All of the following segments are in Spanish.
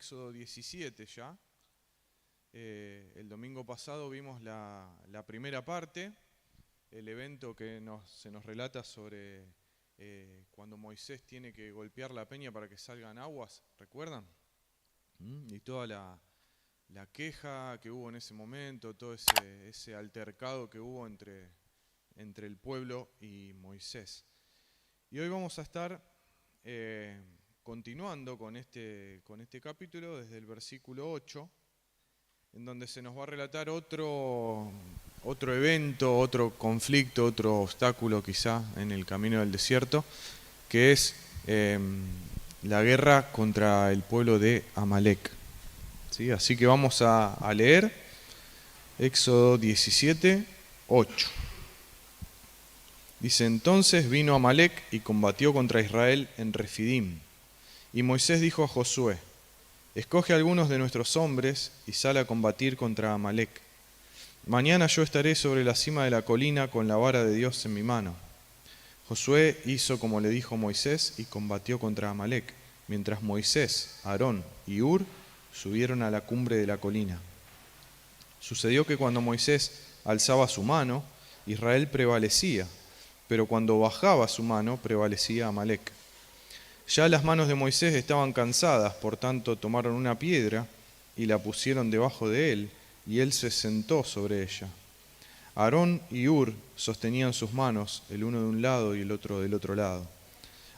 Éxodo 17 ya. El domingo pasado vimos la primera parte, el evento que se nos relata sobre cuando Moisés tiene que golpear la peña para que salgan aguas, ¿recuerdan? Y toda la queja que hubo en ese momento, todo ese altercado que hubo entre el pueblo y Moisés. Y hoy vamos a estar continuando con este capítulo desde el versículo 8, en donde se nos va a relatar otro evento, otro conflicto, otro obstáculo quizá en el camino del desierto, que es la guerra contra el pueblo de Amalek. ¿Sí? Así que vamos a leer Éxodo 17, 8. Dice: entonces vino Amalek y combatió contra Israel en Refidim. Y Moisés dijo a Josué: escoge algunos de nuestros hombres y sal a combatir contra Amalek. Mañana yo estaré sobre la cima de la colina con la vara de Dios en mi mano. Josué hizo como le dijo Moisés y combatió contra Amalek, mientras Moisés, Aarón y Hur subieron a la cumbre de la colina. Sucedió que cuando Moisés alzaba su mano, Israel prevalecía, pero cuando bajaba su mano prevalecía Amalek. Ya las manos de Moisés estaban cansadas, por tanto tomaron una piedra y la pusieron debajo de él, y él se sentó sobre ella. Aarón y Hur sostenían sus manos, el uno de un lado y el otro del otro lado.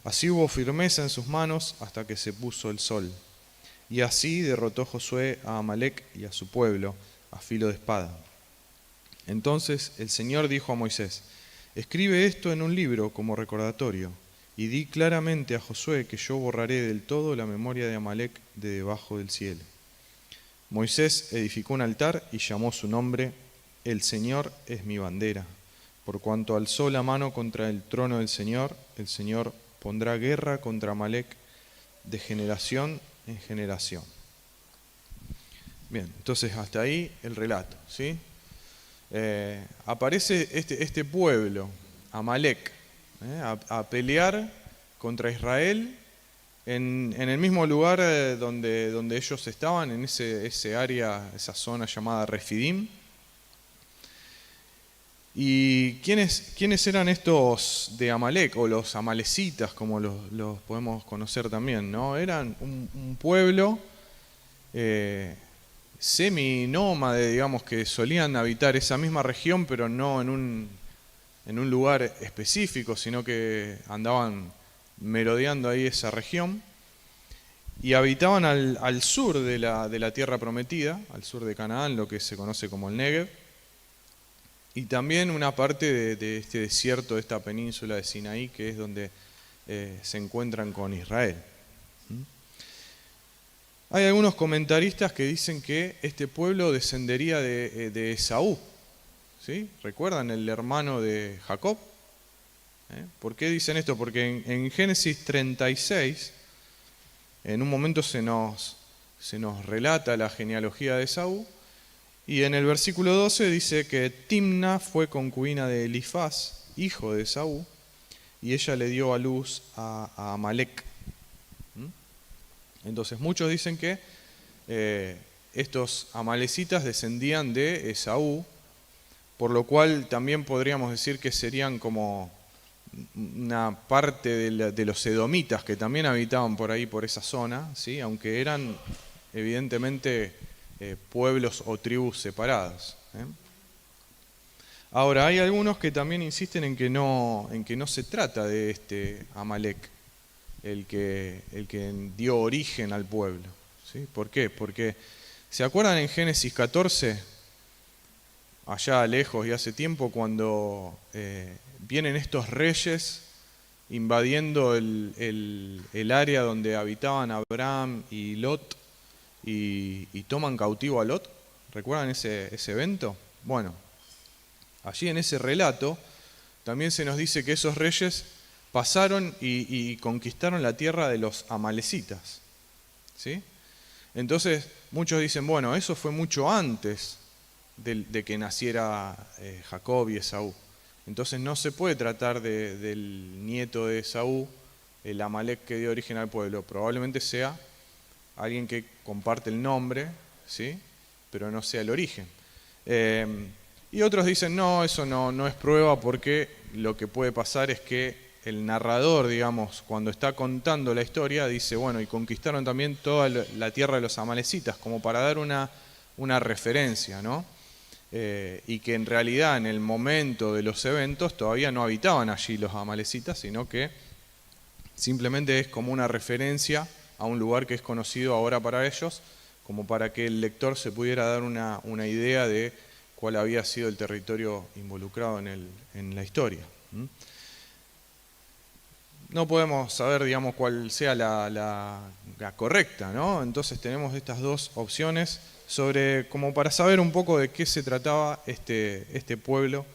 Así hubo firmeza en sus manos hasta que se puso el sol. Y así derrotó Josué a Amalek y a su pueblo a filo de espada. Entonces el Señor dijo a Moisés: escribe esto en un libro como recordatorio, y di claramente a Josué que yo borraré del todo la memoria de Amalek de debajo del cielo. Moisés edificó un altar y llamó su nombre: El Señor es mi bandera. Por cuanto alzó la mano contra el trono del Señor, el Señor pondrá guerra contra Amalek de generación en generación. Bien, entonces hasta ahí el relato, ¿sí? Aparece este pueblo, Amalek, a pelear contra Israel en el mismo lugar donde ellos estaban, en ese área, esa zona llamada Refidim. ¿Y quiénes eran estos de Amalek, o los amalecitas, como los podemos conocer también, ¿no? Eran un pueblo semi-nómade, digamos, que solían habitar esa misma región, pero no en un lugar específico, sino que andaban merodeando ahí esa región, y habitaban al sur de la tierra prometida, al sur de Canaán, lo que se conoce como el Negev, y también una parte de este desierto, de esta península de Sinaí, que es donde se encuentran con Israel. Hay algunos comentaristas que dicen que este pueblo descendería de Esaú, ¿sí? ¿Recuerdan el hermano de Jacob? ¿Por qué dicen esto? Porque en Génesis 36, en un momento se nos relata la genealogía de Esaú, y en el versículo 12 dice que Timna fue concubina de Elifaz, hijo de Esaú, y ella le dio a luz a Amalek. Entonces muchos dicen que estos amalecitas descendían de Esaú, por lo cual también podríamos decir que serían como una parte de los edomitas que también habitaban por ahí, por esa zona, ¿sí? Aunque eran evidentemente pueblos o tribus separados. Ahora, hay algunos que también insisten en que no se trata de este Amalek, el que dio origen al pueblo, ¿sí? ¿Por qué? Porque, ¿se acuerdan en Génesis 14, allá lejos y hace tiempo, cuando vienen estos reyes invadiendo el área donde habitaban Abraham y Lot y toman cautivo a Lot? ¿Recuerdan ese evento? Bueno, allí en ese relato también se nos dice que esos reyes pasaron y conquistaron la tierra de los amalecitas, ¿sí? Entonces muchos dicen, bueno, eso fue mucho antes de que naciera Jacob y Esaú. Entonces no se puede tratar del nieto de Esaú, el Amalek que dio origen al pueblo. Probablemente sea alguien que comparte el nombre, ¿sí? Pero no sea el origen. Y otros dicen, no, eso no es prueba, porque lo que puede pasar es que el narrador, digamos, cuando está contando la historia, dice, bueno, y conquistaron también toda la tierra de los amalecitas, como para dar una referencia, ¿no? Y que en realidad en el momento de los eventos todavía no habitaban allí los amalecitas, sino que simplemente es como una referencia a un lugar que es conocido ahora para ellos, como para que el lector se pudiera dar una idea de cuál había sido el territorio involucrado en la historia. No podemos saber, digamos, cuál sea la correcta, ¿no? Entonces tenemos estas dos opciones como para saber un poco de qué se trataba este pueblo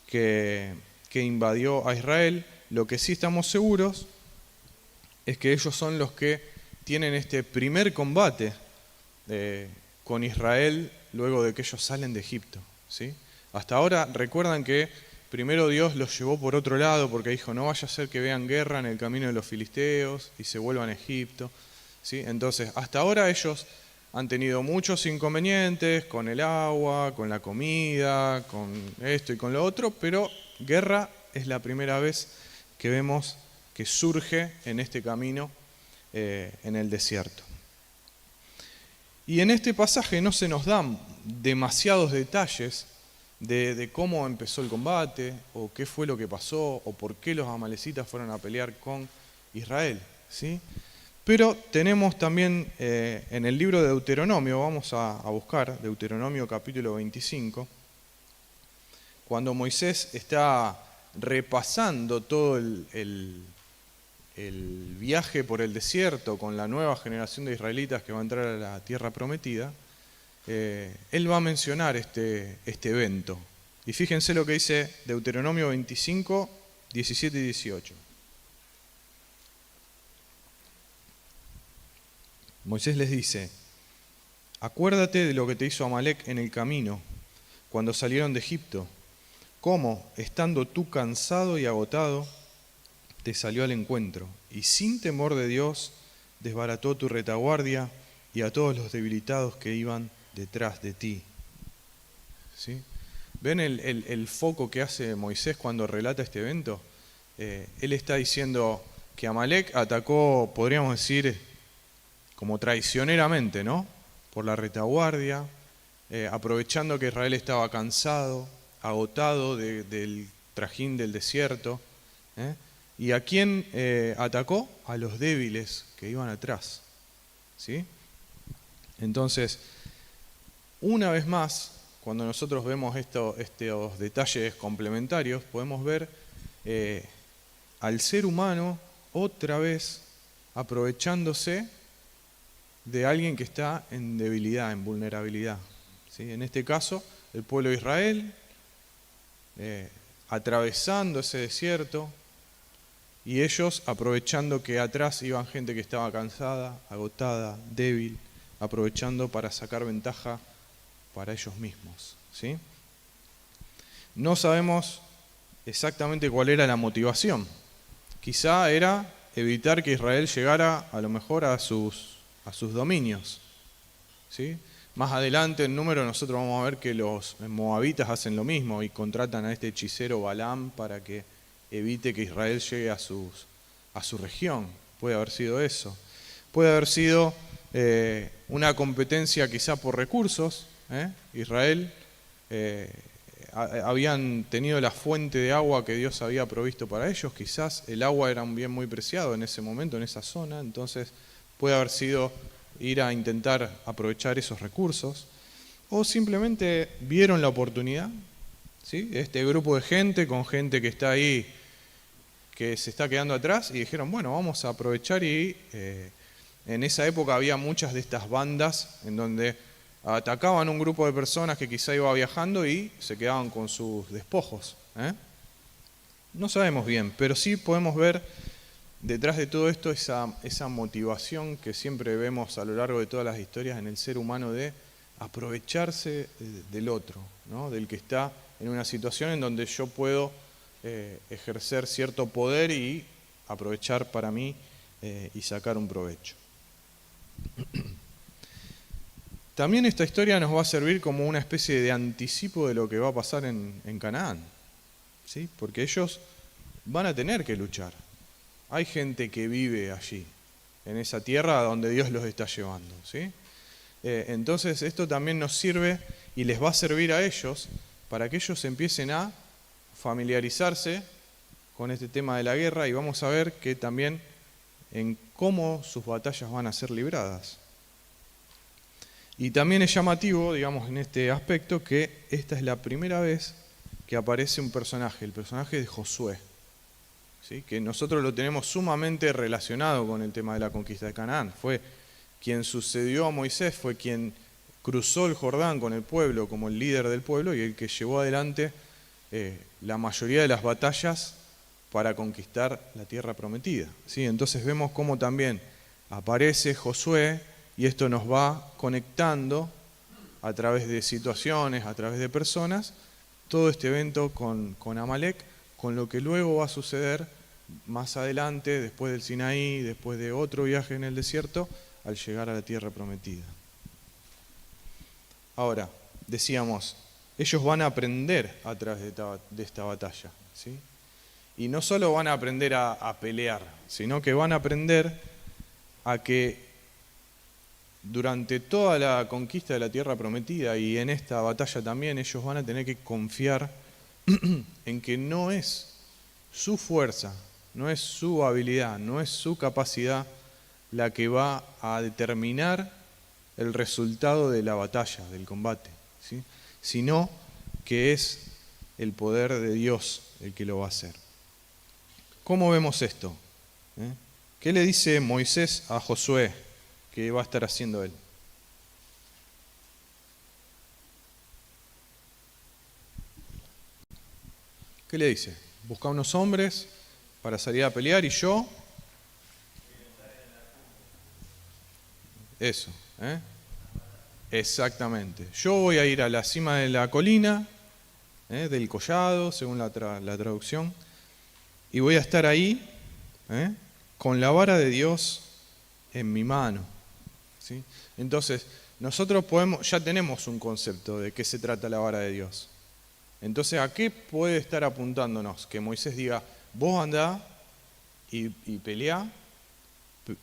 que invadió a Israel. Lo que sí estamos seguros es que ellos son los que tienen este primer combate con Israel luego de que ellos salen de Egipto, ¿sí? Hasta ahora recuerdan que primero Dios los llevó por otro lado porque dijo, no vaya a ser que vean guerra en el camino de los filisteos y se vuelvan a Egipto, ¿sí? Entonces, hasta ahora ellos han tenido muchos inconvenientes con el agua, con la comida, con esto y con lo otro, pero guerra es la primera vez que vemos que surge en este camino en el desierto. Y en este pasaje no se nos dan demasiados detalles de cómo empezó el combate, o qué fue lo que pasó, o por qué los amalecitas fueron a pelear con Israel, ¿sí? Pero tenemos también en el libro de Deuteronomio, vamos a buscar Deuteronomio capítulo 25, cuando Moisés está repasando todo el viaje por el desierto con la nueva generación de israelitas que va a entrar a la tierra prometida, él va a mencionar este evento. Y fíjense lo que dice Deuteronomio 25, 17 y 18. Moisés les dice, acuérdate de lo que te hizo Amalec en el camino, cuando salieron de Egipto, cómo, estando tú cansado y agotado, te salió al encuentro, y sin temor de Dios, desbarató tu retaguardia y a todos los debilitados que iban detrás de ti. ¿Sí? ¿Ven el foco que hace Moisés cuando relata este evento? Él está diciendo que Amalec atacó, podríamos decir, como traicioneramente, ¿no? Por la retaguardia, aprovechando que Israel estaba cansado, agotado del trajín del desierto. ¿Y a quién atacó? A los débiles que iban atrás, ¿sí? Entonces, una vez más, cuando nosotros vemos estos detalles complementarios, podemos ver al ser humano otra vez aprovechándose de alguien que está en debilidad, en vulnerabilidad, ¿sí? En este caso, el pueblo de Israel, atravesando ese desierto, y ellos aprovechando que atrás iban gente que estaba cansada, agotada, débil, aprovechando para sacar ventaja para ellos mismos, ¿sí? No sabemos exactamente cuál era la motivación. Quizá era evitar que Israel llegara a lo mejor a sus dominios, ¿sí? Más adelante en número nosotros vamos a ver que los moabitas hacen lo mismo y contratan a este hechicero Balaam para que evite que Israel llegue a su región. Puede haber sido eso. Puede haber sido una competencia quizá por recursos. Israel habían tenido la fuente de agua que Dios había provisto para ellos. Quizás el agua era un bien muy preciado en ese momento, en esa zona. Entonces puede haber sido ir a intentar aprovechar esos recursos. O simplemente vieron la oportunidad, ¿sí? Este grupo de gente con gente que está ahí, que se está quedando atrás, y dijeron, bueno, vamos a aprovechar. Y en esa época había muchas de estas bandas en donde atacaban un grupo de personas que quizá iba viajando y se quedaban con sus despojos. No sabemos bien, pero sí podemos ver detrás de todo esto esa motivación que siempre vemos a lo largo de todas las historias en el ser humano de aprovecharse del otro, ¿no? Del que está en una situación en donde yo puedo ejercer cierto poder y aprovechar para mí y sacar un provecho. También esta historia nos va a servir como una especie de anticipo de lo que va a pasar en Canaán, ¿sí? Porque ellos van a tener que luchar. Hay gente que vive allí, en esa tierra a donde Dios los está llevando, ¿sí? Entonces esto también nos sirve y les va a servir a ellos para que ellos empiecen a familiarizarse con este tema de la guerra, y vamos a ver que también en cómo sus batallas van a ser libradas. Y también es llamativo, digamos, en este aspecto, que esta es la primera vez que aparece un personaje, el personaje de Josué, ¿sí? Que nosotros lo tenemos sumamente relacionado con el tema de la conquista de Canaán. Fue quien sucedió a Moisés, fue quien cruzó el Jordán con el pueblo como el líder del pueblo y el que llevó adelante la mayoría de las batallas para conquistar la tierra prometida, ¿sí? Entonces vemos cómo también aparece Josué, y esto nos va conectando a través de situaciones, a través de personas, todo este evento con Amalek, con lo que luego va a suceder más adelante, después del Sinaí, después de otro viaje en el desierto, al llegar a la tierra prometida. Ahora, decíamos, ellos van a aprender a través de esta batalla, ¿sí? Y no solo van a aprender a pelear, sino que van a aprender a que durante toda la conquista de la tierra prometida y en esta batalla también ellos van a tener que confiar en que no es su fuerza, no es su habilidad, no es su capacidad la que va a determinar el resultado de la batalla, del combate, ¿sí? Sino que es el poder de Dios el que lo va a hacer. ¿Cómo vemos esto? ¿Qué le dice Moisés a Josué que va a estar haciendo él? ¿Qué le dice? Busca unos hombres para salir a pelear y yo... Eso, exactamente. Yo voy a ir a la cima de la colina, del collado, según la traducción, y voy a estar ahí con la vara de Dios en mi mano, ¿sí? Entonces, nosotros ya tenemos un concepto de qué se trata la vara de Dios. Entonces, ¿a qué puede estar apuntándonos? Que Moisés diga, vos andá y peleá,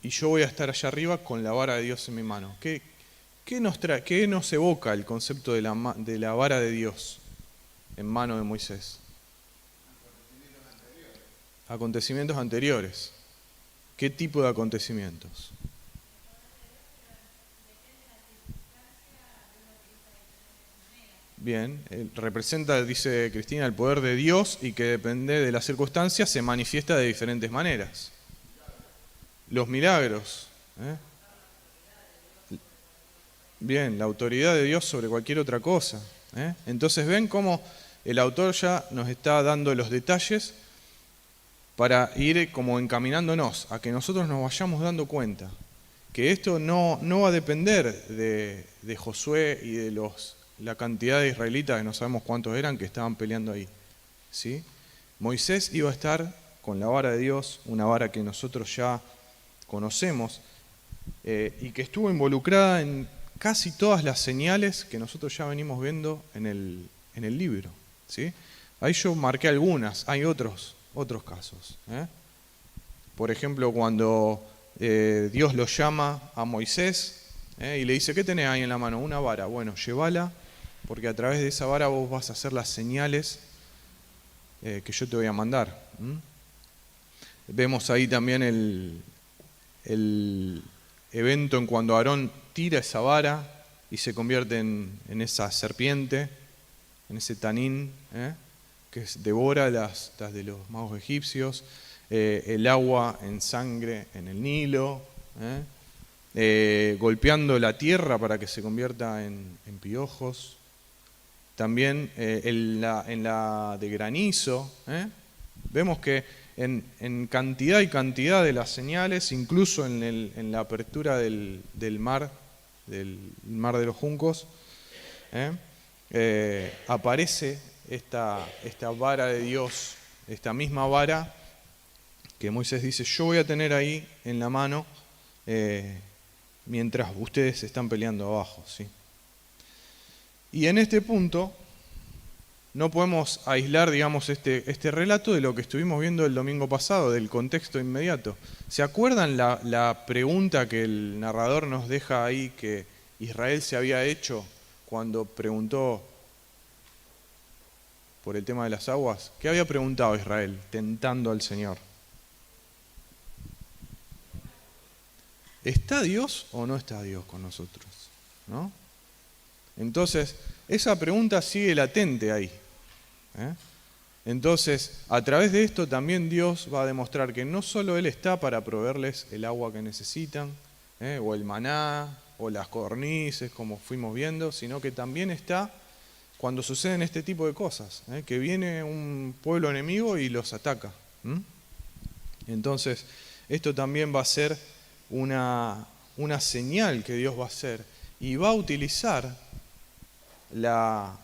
y yo voy a estar allá arriba con la vara de Dios en mi mano. ¿Qué nos evoca el concepto de la vara de Dios en mano de Moisés? Acontecimientos anteriores. ¿Qué tipo de acontecimientos? Bien, representa, dice Cristina, el poder de Dios y que depende de las circunstancias, se manifiesta de diferentes maneras. Los milagros. Bien, la autoridad de Dios sobre cualquier otra cosa. Entonces ven cómo el autor ya nos está dando los detalles para ir como encaminándonos a que nosotros nos vayamos dando cuenta que esto no va a depender de Josué y de la cantidad de israelitas, que no sabemos cuántos eran, que estaban peleando ahí, ¿sí? Moisés iba a estar con la vara de Dios, una vara que nosotros ya conocemos, y que estuvo involucrada en casi todas las señales que nosotros ya venimos viendo en el libro, ¿sí? Ahí yo marqué algunas, hay otros casos. Por ejemplo, cuando Dios lo llama a Moisés y le dice, ¿qué tenés ahí en la mano? Una vara. Bueno, llévala, porque a través de esa vara vos vas a hacer las señales que yo te voy a mandar. Vemos ahí también el evento en cuando Aarón tira esa vara y se convierte en esa serpiente, en ese tanín, que devora las de los magos egipcios, el agua en sangre en el Nilo, golpeando la tierra para que se convierta en piojos. También en la de granizo, vemos que en cantidad y cantidad de las señales, incluso en la apertura del mar de los juncos, aparece esta vara de Dios, esta misma vara que Moisés dice, yo voy a tener ahí en la mano mientras ustedes están peleando abajo, ¿sí? Y en este punto no podemos aislar, digamos, este relato de lo que estuvimos viendo el domingo pasado, del contexto inmediato. ¿Se acuerdan la pregunta que el narrador nos deja ahí, que Israel se había hecho cuando preguntó por el tema de las aguas? ¿Qué había preguntado Israel, tentando al Señor? ¿Está Dios o no está Dios con nosotros? ¿No? Entonces, esa pregunta sigue latente ahí. Entonces, a través de esto también Dios va a demostrar que no solo Él está para proveerles el agua que necesitan, o el maná, o las codornices, como fuimos viendo, sino que también está cuando suceden este tipo de cosas, que viene un pueblo enemigo y los ataca. Entonces, esto también va a ser una señal que Dios va a hacer y va a utilizar la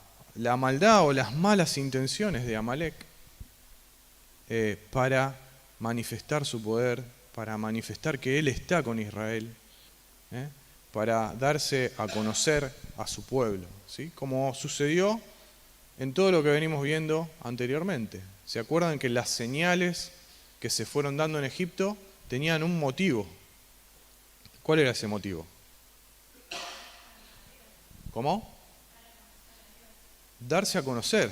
maldad o las malas intenciones de Amalek para manifestar su poder, para manifestar que Él está con Israel, para darse a conocer a su pueblo, ¿sí? Como sucedió en todo lo que venimos viendo anteriormente. ¿Se acuerdan que las señales que se fueron dando en Egipto tenían un motivo? ¿Cuál era ese motivo? ¿Cómo? Darse a conocer,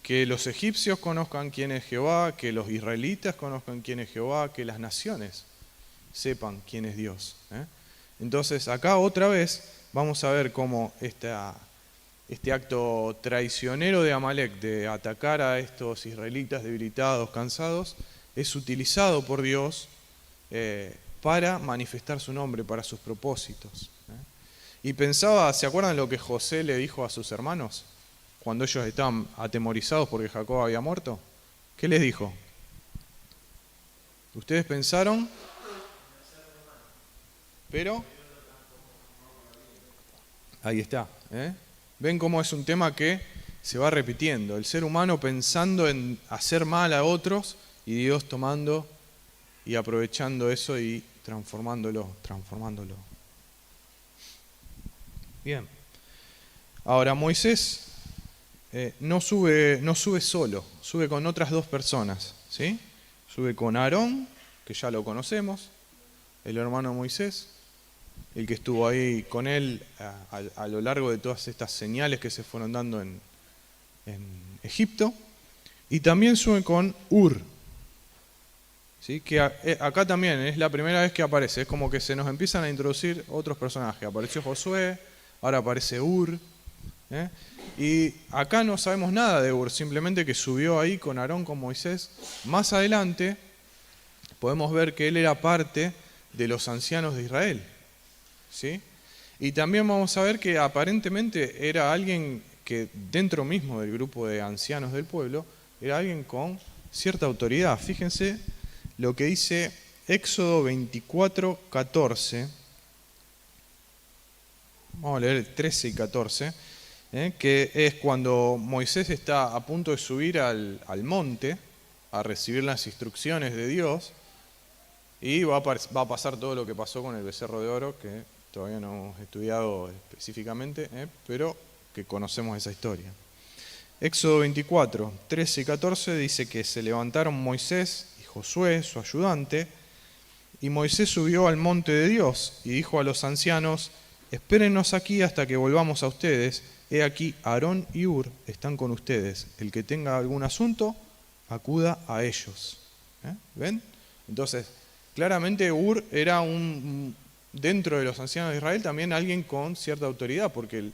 que los egipcios conozcan quién es Jehová, que los israelitas conozcan quién es Jehová, que las naciones sepan quién es Dios. Entonces acá otra vez vamos a ver cómo este acto traicionero de Amalek de atacar a estos israelitas debilitados, cansados, es utilizado por Dios para manifestar su nombre, para sus propósitos. Y pensaba, ¿se acuerdan lo que José le dijo a sus hermanos cuando ellos estaban atemorizados porque Jacob había muerto? ¿Qué les dijo? Ustedes pensaron, pero ahí está. ¿Ven cómo es un tema que se va repitiendo? El ser humano pensando en hacer mal a otros y Dios tomando y aprovechando eso y transformándolo. Bien. Ahora Moisés no sube solo, sube con otras dos personas, ¿sí? Sube con Aarón, que ya lo conocemos, el hermano de Moisés, el que estuvo ahí con él a lo largo de todas estas señales que se fueron dando en Egipto, y también sube con Hur, ¿sí? Que acá también es la primera vez que aparece, es como que se nos empiezan a introducir otros personajes. Apareció Josué, ahora aparece Hur, y acá no sabemos nada de Hur, simplemente que subió ahí con Aarón, con Moisés. Más adelante podemos ver que él era parte de los ancianos de Israel, ¿sí? Y también vamos a ver que aparentemente era alguien que dentro mismo del grupo de ancianos del pueblo, era alguien con cierta autoridad. Fíjense lo que dice Éxodo 24, 14. Vamos a leer el 13 y 14, que es cuando Moisés está a punto de subir al monte a recibir las instrucciones de Dios, y va a pasar todo lo que pasó con el becerro de oro, que todavía no hemos estudiado específicamente, pero que conocemos esa historia. Éxodo 24, 13 y 14 dice que se levantaron Moisés y Josué, su ayudante, y Moisés subió al monte de Dios y dijo a los ancianos: espérennos aquí hasta que volvamos a ustedes. He aquí, Aarón y Hur están con ustedes. El que tenga algún asunto, acuda a ellos. ¿Ven? Entonces, claramente Hur era dentro de los ancianos de Israel también alguien con cierta autoridad, porque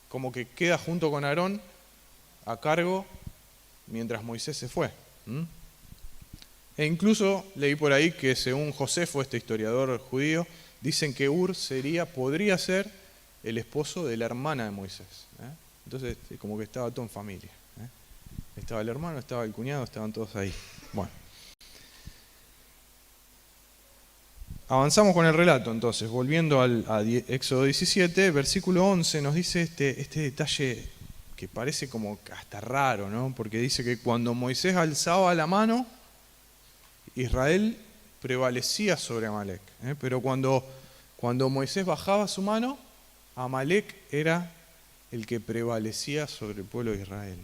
como que queda junto con Aarón a cargo mientras Moisés se fue. E incluso leí por ahí que según Josefo, este historiador judío, dicen que Hur podría ser el esposo de la hermana de Moisés. Entonces, como que estaba todo en familia. Estaba el hermano, estaba el cuñado, estaban todos ahí. Bueno. Avanzamos con el relato entonces, volviendo a Éxodo 17, versículo 11, nos dice este detalle que parece como hasta raro, ¿no? Porque dice que cuando Moisés alzaba la mano, Israel prevalecía sobre Amalek, pero cuando Cuando Moisés bajaba su mano, Amalek era el que prevalecía sobre el pueblo de Israel.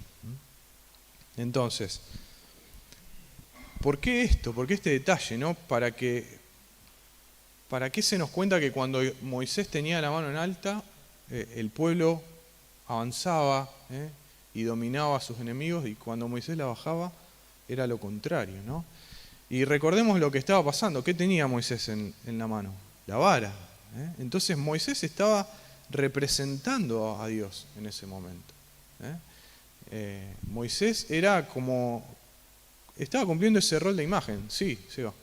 Entonces, ¿por qué esto? ¿Por qué este detalle? ¿No? ¿Para qué se nos cuenta que cuando Moisés tenía la mano en alta, el pueblo avanzaba y dominaba a sus enemigos, y cuando Moisés la bajaba era lo contrario, ¿no? Y recordemos lo que estaba pasando. ¿Qué tenía Moisés en la mano? La vara. Entonces Moisés estaba representando a Dios en ese momento. Moisés estaba cumpliendo ese rol de imagen. Sí, sí va.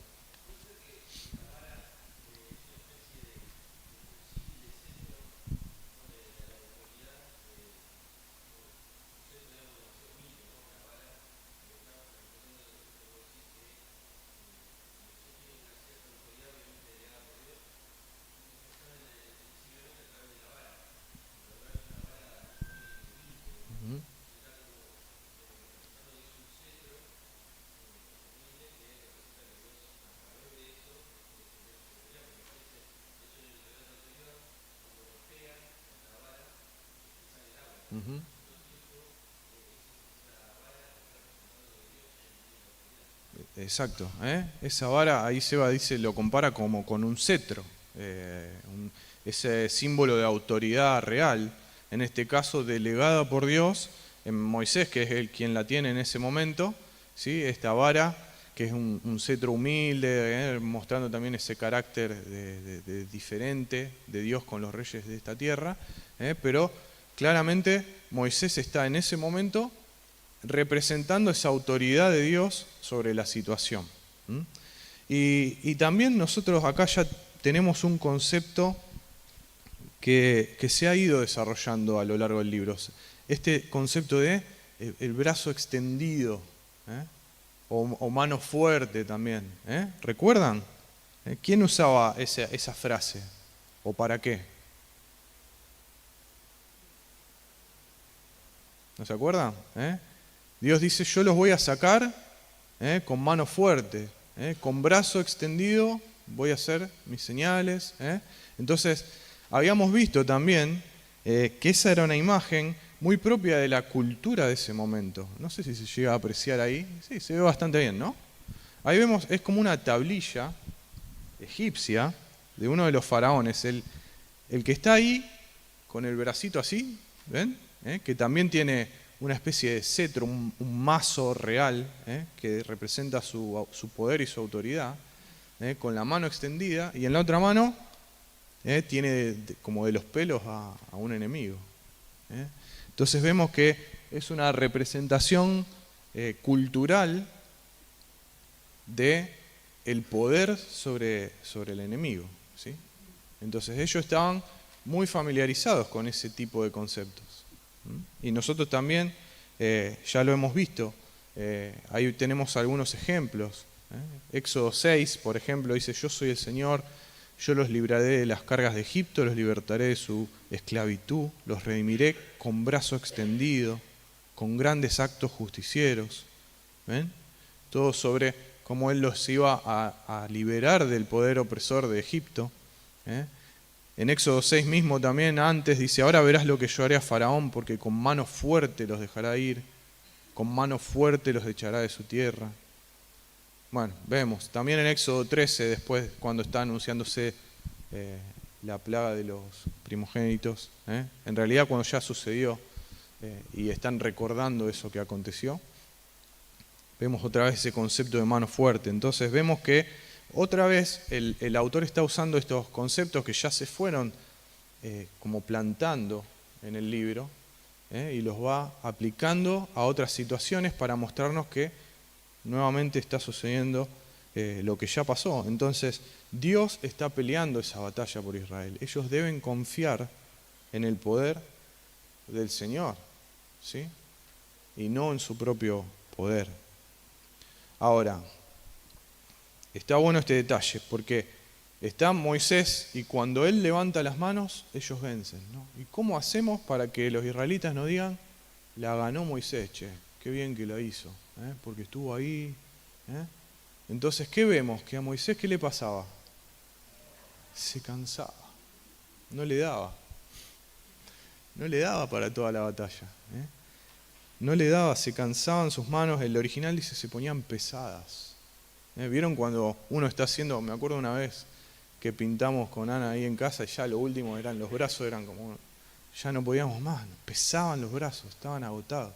Ujú. Exacto. Esa vara, ahí Seba dice, lo compara como con un cetro, ese símbolo de autoridad real, en este caso delegada por Dios en Moisés, que es el quien la tiene en ese momento, ¿sí? Esta vara, que es un cetro humilde, mostrando también ese carácter de diferente de Dios con los reyes de esta tierra, pero claramente Moisés está en ese momento representando esa autoridad de Dios sobre la situación. Y también nosotros acá ya tenemos un concepto que se ha ido desarrollando a lo largo del libro. Este concepto de el brazo extendido, o mano fuerte también. ¿Recuerdan? ¿Quién usaba esa frase? ¿O para qué? ¿No se acuerdan? Dios dice, yo los voy a sacar con mano fuerte, con brazo extendido voy a hacer mis señales. Entonces, habíamos visto también que esa era una imagen muy propia de la cultura de ese momento. No sé si se llega a apreciar ahí. Sí, se ve bastante bien, ¿no? Ahí vemos, es como una tablilla egipcia de uno de los faraones, el que está ahí con el bracito así, ¿ven? Que también tiene una especie de cetro, un mazo real, que representa su poder y su autoridad, con la mano extendida, y en la otra mano tiene como de los pelos a un enemigo. Entonces vemos que es una representación cultural de el poder sobre el enemigo, ¿sí? Entonces ellos estaban muy familiarizados con ese tipo de conceptos. Y nosotros también ya lo hemos visto. Ahí tenemos algunos ejemplos. Éxodo 6, por ejemplo, dice, yo soy el Señor, yo los libraré de las cargas de Egipto, los libertaré de su esclavitud, los redimiré con brazo extendido, con grandes actos justicieros. ¿Ven? Todo sobre cómo Él los iba a liberar del poder opresor de Egipto. En Éxodo 6 mismo también antes dice, ahora verás lo que yo haré a Faraón, porque con mano fuerte los dejará ir, con mano fuerte los echará de su tierra. Bueno, vemos, también en Éxodo 13, después cuando está anunciándose la plaga de los primogénitos, en realidad cuando ya sucedió y están recordando eso que aconteció, vemos otra vez ese concepto de mano fuerte. Entonces vemos que otra vez el autor está usando estos conceptos que ya se fueron como plantando en el libro y los va aplicando a otras situaciones para mostrarnos que nuevamente está sucediendo lo que ya pasó. Entonces Dios está peleando esa batalla por Israel. Ellos deben confiar en el poder del Señor, ¿sí? Y no en su propio poder. Ahora, está bueno este detalle, porque está Moisés y cuando él levanta las manos, ellos vencen, ¿no? ¿Y cómo hacemos para que los israelitas no digan, la ganó Moisés, che, qué bien que la hizo, porque estuvo ahí? Entonces, ¿qué vemos? Que a Moisés, ¿qué le pasaba? Se cansaba. no le daba. No le daba para toda la batalla. No le daba, se cansaban sus manos. El original dice se ponían pesadas. ¿Vieron cuando uno está haciendo, me acuerdo una vez que pintamos con Ana ahí en casa y ya lo último eran los brazos, eran como, ya no podíamos más, pesaban los brazos, estaban agotados.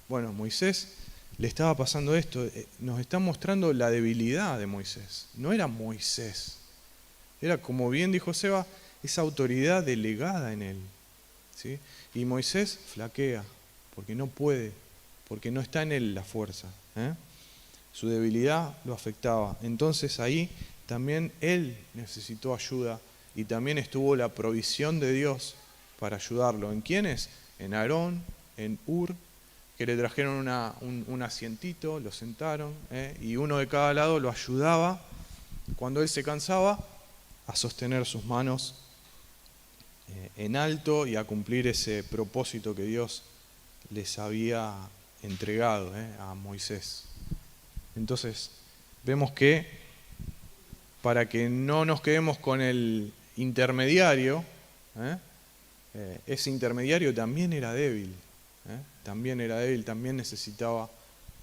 Bueno, Moisés le estaba pasando esto, nos está mostrando la debilidad de Moisés. No era Moisés, era, como bien dijo Seba, esa autoridad delegada en él. ¿Sí? Y Moisés flaquea, porque no puede, porque no está en él la fuerza. Su debilidad lo afectaba. Entonces ahí también él necesitó ayuda y también estuvo la provisión de Dios para ayudarlo. ¿En quiénes? En Aarón, en Hur, que le trajeron un asientito, lo sentaron, y uno de cada lado lo ayudaba cuando él se cansaba a sostener sus manos en alto y a cumplir ese propósito que Dios les había entregado a Moisés. Entonces, vemos que para que no nos quedemos con el intermediario, ese intermediario también era débil, también necesitaba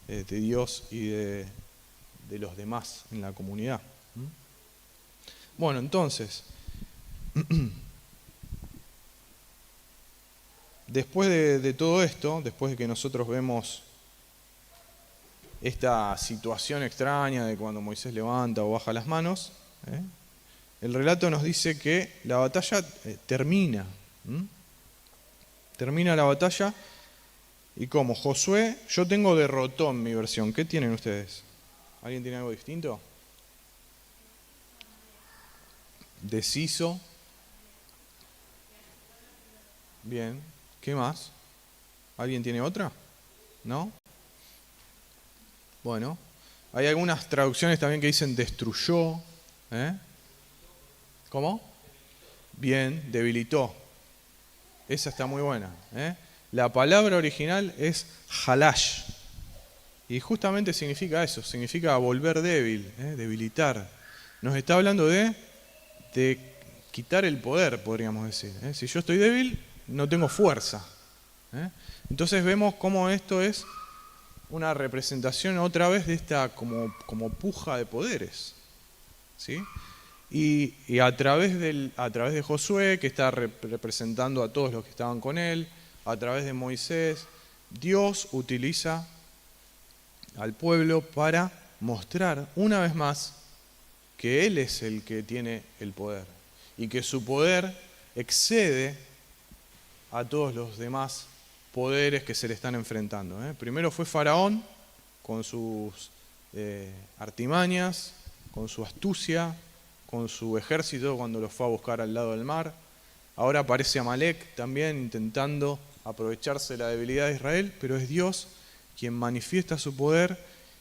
de Dios y de los demás en la comunidad. Bueno, entonces, después de todo esto, después de que nosotros vemos esta situación extraña de cuando Moisés levanta o baja las manos, el relato nos dice que la batalla termina. Termina la batalla y como Josué, yo tengo derrotó en mi versión. ¿Qué tienen ustedes? ¿Alguien tiene algo distinto? Deshizo. Bien. ¿Qué más? ¿Alguien tiene otra? ¿No? Bueno, hay algunas traducciones también que dicen destruyó. ¿Cómo? Bien, debilitó. Esa está muy buena. La palabra original es halash. Y justamente significa eso, significa volver débil, debilitar. Nos está hablando de quitar el poder, podríamos decir. Si yo estoy débil, no tengo fuerza. Entonces vemos cómo esto es una representación otra vez de esta como puja de poderes. ¿Sí? Y a través de Josué, que está representando a todos los que estaban con él, a través de Moisés, Dios utiliza al pueblo para mostrar una vez más que Él es el que tiene el poder y que su poder excede a todos los demás poderes que se le están enfrentando. Primero fue Faraón con sus artimañas, con su astucia, con su ejército cuando los fue a buscar al lado del mar. Ahora aparece Amalek también intentando aprovecharse de la debilidad de Israel, pero es Dios quien manifiesta su poder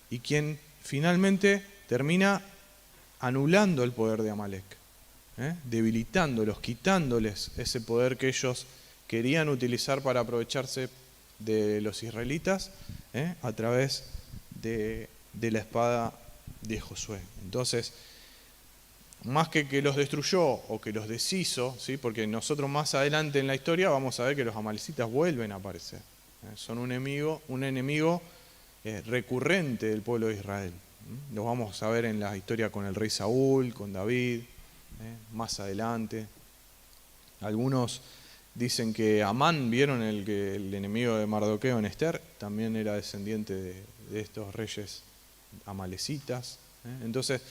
y quien finalmente termina anulando el poder de Amalek, debilitándolos, quitándoles ese poder que ellos querían utilizar para aprovecharse de los israelitas a través de la espada de Josué. Entonces, más que los destruyó o que los deshizo, ¿sí? Porque nosotros más adelante en la historia vamos a ver que los amalecitas vuelven a aparecer. Son un enemigo recurrente del pueblo de Israel. Los vamos a ver en la historia con el rey Saúl, con David, más adelante. Algunos dicen que Amán, ¿vieron el enemigo de Mardoqueo en Esther? También era descendiente de estos reyes amalecitas. Entonces,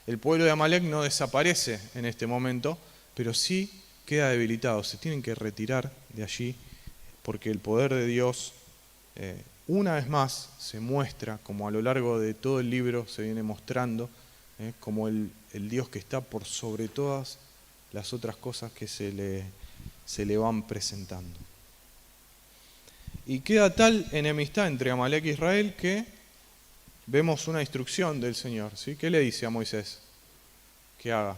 el pueblo de Amalek no desaparece en este momento, pero sí queda debilitado. Se tienen que retirar de allí porque el poder de Dios, una vez más, se muestra, como a lo largo de todo el libro se viene mostrando, como el Dios que está por sobre todas las otras cosas que se le van presentando. Y queda tal enemistad entre Amalek e Israel que vemos una instrucción del Señor. ¿Sí? ¿Qué le dice a Moisés que haga?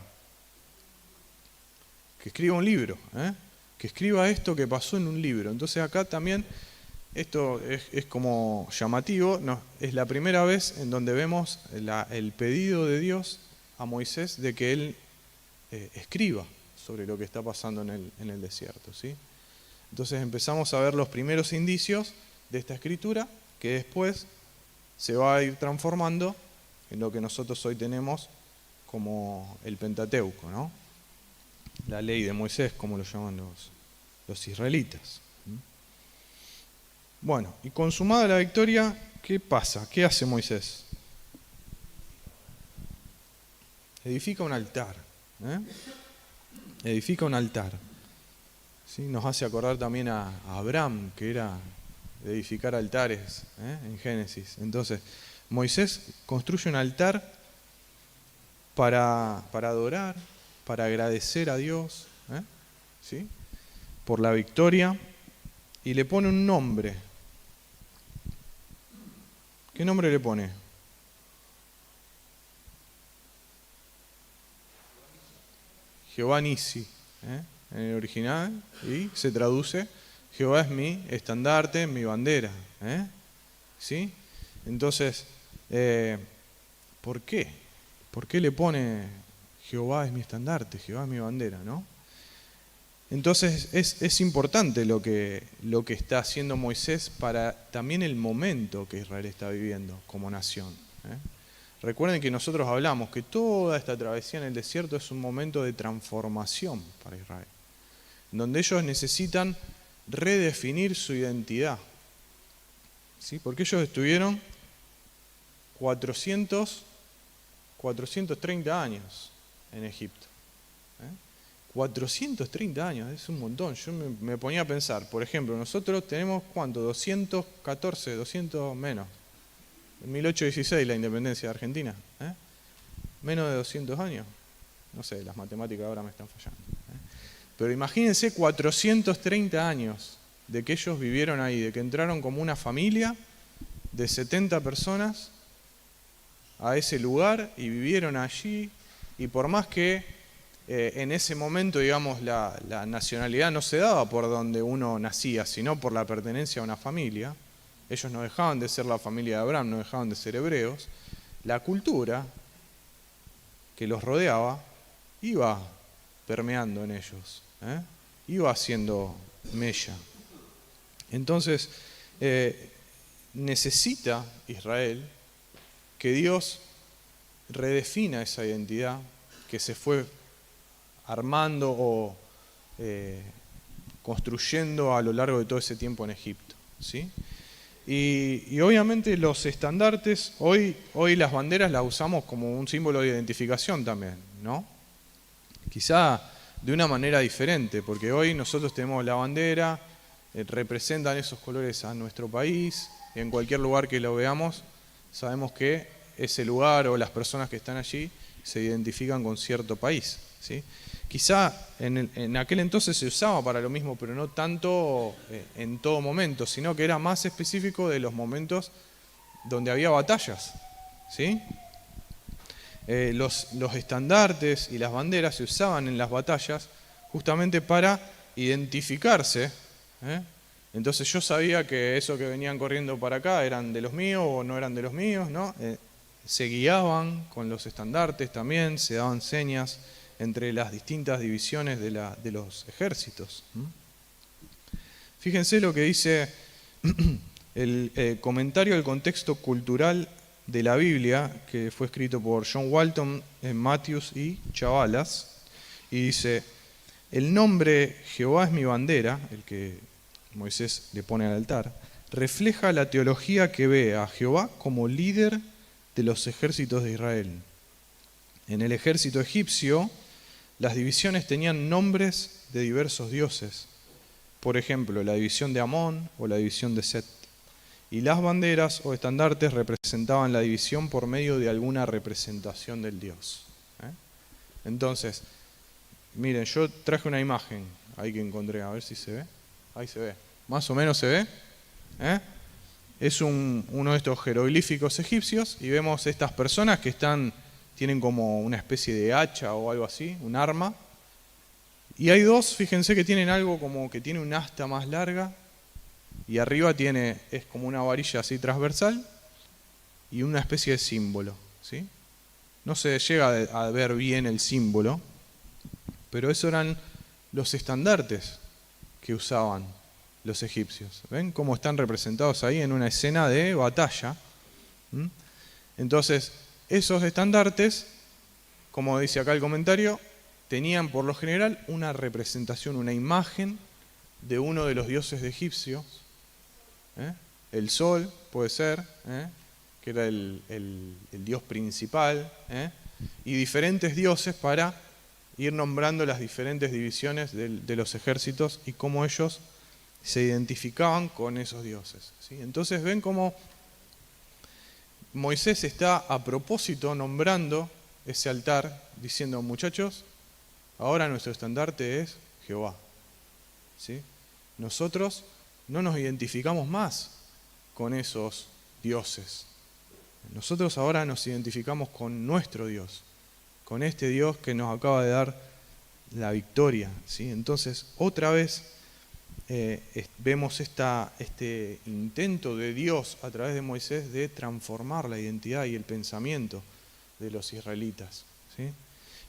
Que escriba un libro, que escriba esto que pasó en un libro. Entonces acá también, esto es como llamativo, es la primera vez en donde vemos el pedido de Dios a Moisés de que él escriba sobre lo que está pasando en el desierto, ¿sí? Entonces empezamos a ver los primeros indicios de esta escritura, que después se va a ir transformando en lo que nosotros hoy tenemos como el Pentateuco, ¿no? La ley de Moisés, como lo llaman los israelitas. Bueno, y consumada la victoria, ¿qué pasa? ¿Qué hace Moisés? Edifica un altar. Edifica un altar. ¿Sí? Nos hace acordar también a Abraham, que era de edificar altares, en Génesis. Entonces, Moisés construye un altar para adorar, para agradecer a Dios, ¿sí? Por la victoria, y le pone un nombre. ¿Qué nombre le pone? Jehová Nisi, en el original, y se traduce: Jehová es mi estandarte, mi bandera. ¿Sí? Entonces, ¿por qué? ¿Por qué le pone Jehová es mi estandarte, Jehová es mi bandera, ¿no? Entonces es importante lo que está haciendo Moisés para también el momento que Israel está viviendo como nación. Recuerden que nosotros hablamos que toda esta travesía en el desierto es un momento de transformación para Israel, donde ellos necesitan redefinir su identidad. ¿Sí? Porque ellos estuvieron 430 años en Egipto. 430 años, es un montón. Yo me ponía a pensar, por ejemplo, nosotros tenemos, ¿cuánto? 214, 200 menos. En 1816 la independencia de Argentina. Menos de 200 años. No sé, las matemáticas ahora me están fallando. Pero imagínense 430 años de que ellos vivieron ahí, de que entraron como una familia de 70 personas a ese lugar y vivieron allí, y por más que en ese momento, digamos, la nacionalidad no se daba por donde uno nacía, sino por la pertenencia a una familia. Ellos no dejaban de ser la familia de Abraham, no dejaban de ser hebreos. La cultura que los rodeaba iba permeando en ellos, iba haciendo mella. Entonces, necesita Israel que Dios redefina esa identidad que se fue armando o construyendo a lo largo de todo ese tiempo en Egipto, ¿sí? Y obviamente los estandartes, hoy las banderas las usamos como un símbolo de identificación también, ¿no? Quizá de una manera diferente, porque hoy nosotros tenemos la bandera, representan esos colores a nuestro país, y en cualquier lugar que lo veamos, sabemos que ese lugar o las personas que están allí se identifican con cierto país, ¿sí? Quizá en aquel entonces se usaba para lo mismo, pero no tanto en todo momento, sino que era más específico de los momentos donde había batallas, ¿sí? Los estandartes y las banderas se usaban en las batallas justamente para identificarse. Entonces yo sabía que esos que venían corriendo para acá eran de los míos o no eran de los míos, ¿no? Se guiaban con los estandartes también, se daban señas entre las distintas divisiones de los ejércitos. Fíjense lo que dice el comentario del contexto cultural de la Biblia, que fue escrito por John Walton, Matthews y Chavalas, y dice: el nombre Jehová es mi bandera, el que Moisés le pone al altar, refleja la teología que ve a Jehová como líder de los ejércitos de Israel. En el ejército egipcio, las divisiones tenían nombres de diversos dioses. Por ejemplo, la división de Amón o la división de Set. Y las banderas o estandartes representaban la división por medio de alguna representación del dios. Entonces, miren, yo traje una imagen ahí que encontré, a ver si se ve. Ahí se ve. Más o menos se ve. Es uno de estos jeroglíficos egipcios y vemos estas personas que tienen como una especie de hacha o algo así, un arma. Y hay dos, fíjense que tienen algo como que tiene un asta más larga y arriba es como una varilla así transversal y una especie de símbolo, ¿sí? No se llega a ver bien el símbolo, Pero esos eran los estandartes que usaban los egipcios. ¿Ven cómo están representados ahí en una escena de batalla? Entonces, esos estandartes, como dice acá el comentario, tenían por lo general una representación, una imagen de uno de los dioses de egipcios. El sol, puede ser, que era el dios principal, y diferentes dioses para ir nombrando las diferentes divisiones de los ejércitos y cómo ellos se identificaban con esos dioses, ¿sí? Entonces ven cómo Moisés está a propósito nombrando ese altar, diciendo, muchachos, ahora nuestro estandarte es Jehová, ¿sí? Nosotros no nos identificamos más con esos dioses. Nosotros ahora nos identificamos con nuestro Dios, con este Dios que nos acaba de dar la victoria, ¿sí? Entonces, otra vez vemos este intento de Dios a través de Moisés de transformar la identidad y el pensamiento de los israelitas, ¿sí?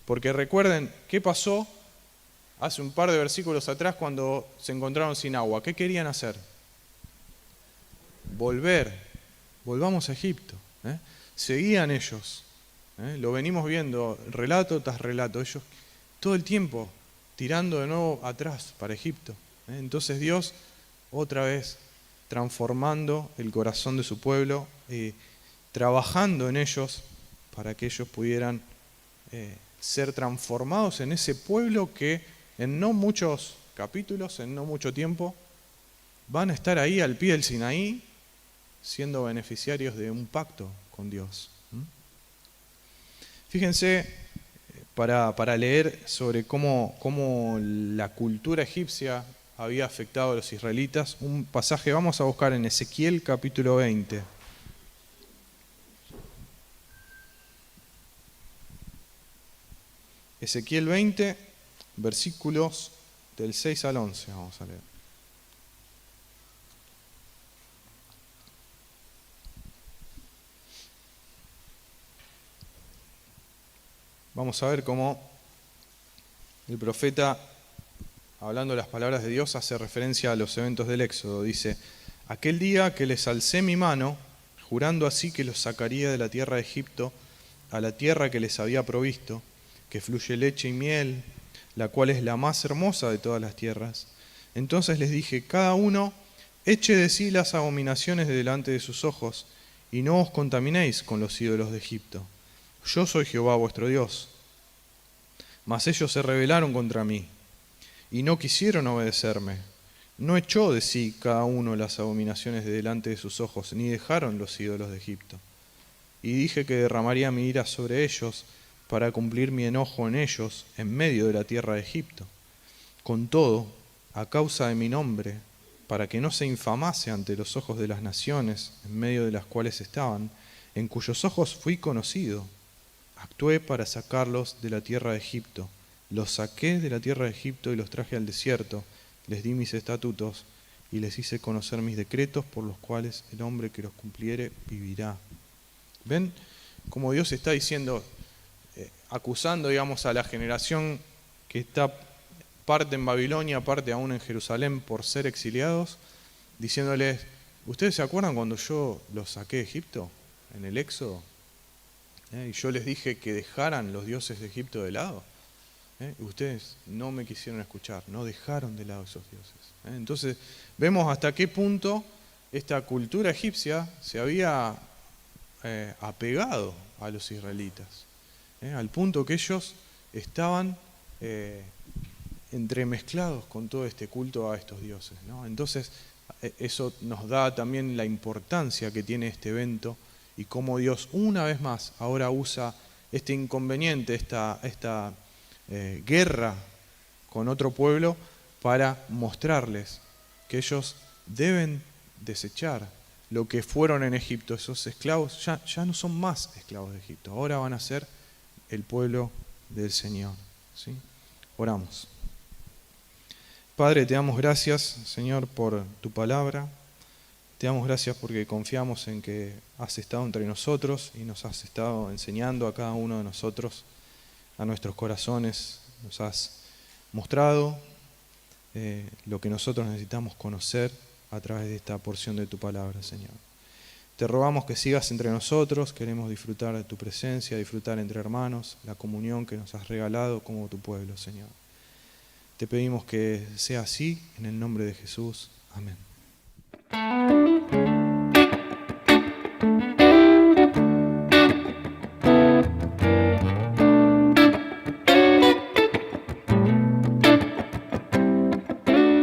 Porque recuerden, ¿qué pasó hace un par de versículos atrás cuando se encontraron sin agua? ¿Qué querían hacer? Volvamos a Egipto. Seguían ellos, lo venimos viendo relato tras relato, ellos todo el tiempo tirando de nuevo atrás para Egipto. Entonces Dios otra vez transformando el corazón de su pueblo, trabajando en ellos para que ellos pudieran ser transformados en ese pueblo que en no muchos capítulos, en no mucho tiempo, van a estar ahí al pie del Sinaí siendo beneficiarios de un pacto con Dios. Fíjense, para leer sobre cómo la cultura egipcia había afectado a los israelitas, un pasaje vamos a buscar en Ezequiel capítulo 20. Ezequiel 20, versículos del 6 al 11, vamos a leer. Vamos a ver cómo el profeta, hablando las palabras de Dios, hace referencia a los eventos del Éxodo. Dice, aquel día que les alcé mi mano, jurando así que los sacaría de la tierra de Egipto, a la tierra que les había provisto, que fluye leche y miel, la cual es la más hermosa de todas las tierras. Entonces les dije, cada uno eche de sí las abominaciones de delante de sus ojos, y no os contaminéis con los ídolos de Egipto. Yo soy Jehová vuestro Dios. Mas ellos se rebelaron contra mí, y no quisieron obedecerme. No echó de sí cada uno las abominaciones de delante de sus ojos, ni dejaron los ídolos de Egipto. Y dije que derramaría mi ira sobre ellos, para cumplir mi enojo en ellos, en medio de la tierra de Egipto. Con todo, a causa de mi nombre, para que no se infamase ante los ojos de las naciones, en medio de las cuales estaban, en cuyos ojos fui conocido, actué para sacarlos de la tierra de Egipto. Los saqué de la tierra de Egipto y los traje al desierto. Les di mis estatutos y les hice conocer mis decretos por los cuales el hombre que los cumpliere vivirá. ¿Ven cómo Dios está diciendo, acusando, digamos, a la generación que está parte en Babilonia, parte aún en Jerusalén por ser exiliados, diciéndoles, ¿ustedes se acuerdan cuando yo los saqué de Egipto en el Éxodo? Y yo les dije que dejaran los dioses de Egipto de lado. Ustedes no me quisieron escuchar, no dejaron de lado esos dioses. Entonces vemos hasta qué punto esta cultura egipcia se había apegado a los israelitas, al punto que ellos estaban entremezclados con todo este culto a estos dioses, ¿no? Entonces eso nos da también la importancia que tiene este evento y cómo Dios una vez más ahora usa este inconveniente, esta guerra con otro pueblo para mostrarles que ellos deben desechar lo que fueron en Egipto. Esos esclavos ya no son más esclavos de Egipto, ahora van a ser el pueblo del Señor, ¿sí? Oramos. Padre, te damos gracias, Señor, por tu palabra. Te damos gracias porque confiamos en que has estado entre nosotros y nos has estado enseñando a cada uno de nosotros, a nuestros corazones. Nos has mostrado lo que nosotros necesitamos conocer a través de esta porción de tu palabra, Señor. Te rogamos que sigas entre nosotros, queremos disfrutar de tu presencia, disfrutar entre hermanos, la comunión que nos has regalado como tu pueblo, Señor. Te pedimos que sea así, en el nombre de Jesús. Amén.